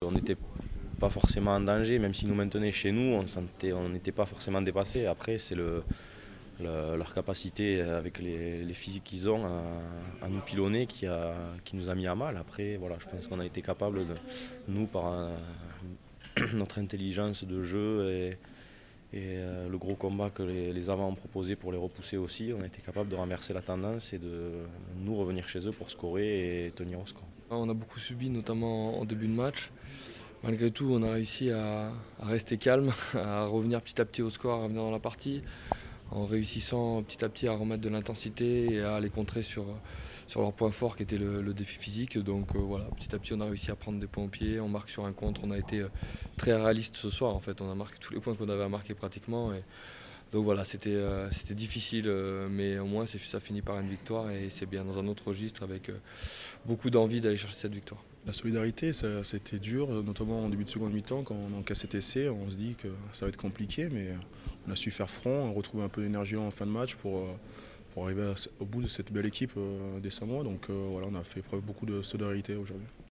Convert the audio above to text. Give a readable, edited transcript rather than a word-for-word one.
On n'était pas forcément en danger, même s'ils nous maintenaient chez nous, on n'était pas forcément dépassé. Après, c'est leur capacité avec les physiques qu'ils ont à nous pilonner qui nous a mis à mal. Après, voilà, je pense qu'on a été capable, nous, par notre intelligence de jeu et le gros combat que les avants ont proposé pour les repousser aussi, on a été capable de renverser la tendance et de nous revenir chez eux pour scorer et tenir au score. On a beaucoup subi, notamment en début de match. Malgré tout, on a réussi à rester calme, à revenir petit à petit au score, à revenir dans la partie, en réussissant petit à petit à remettre de l'intensité et à les contrer sur leur point fort qui était le défi physique. Donc voilà, petit à petit, on a réussi à prendre des points au pied, on marque sur un contre, on a été très réaliste ce soir. En fait, on a marqué tous les points qu'on avait à marquer pratiquement. Donc voilà, c'était difficile, mais au moins ça finit par une victoire et c'est bien dans un autre registre avec beaucoup d'envie d'aller chercher cette victoire. La solidarité, c'était dur, notamment en début de seconde mi-temps, quand on encaisse cet essai, on se dit que ça va être compliqué, mais on a su faire front, retrouver un peu d'énergie en fin de match pour arriver au bout de cette belle équipe des Samoa. Donc voilà, on a fait preuve beaucoup de solidarité aujourd'hui.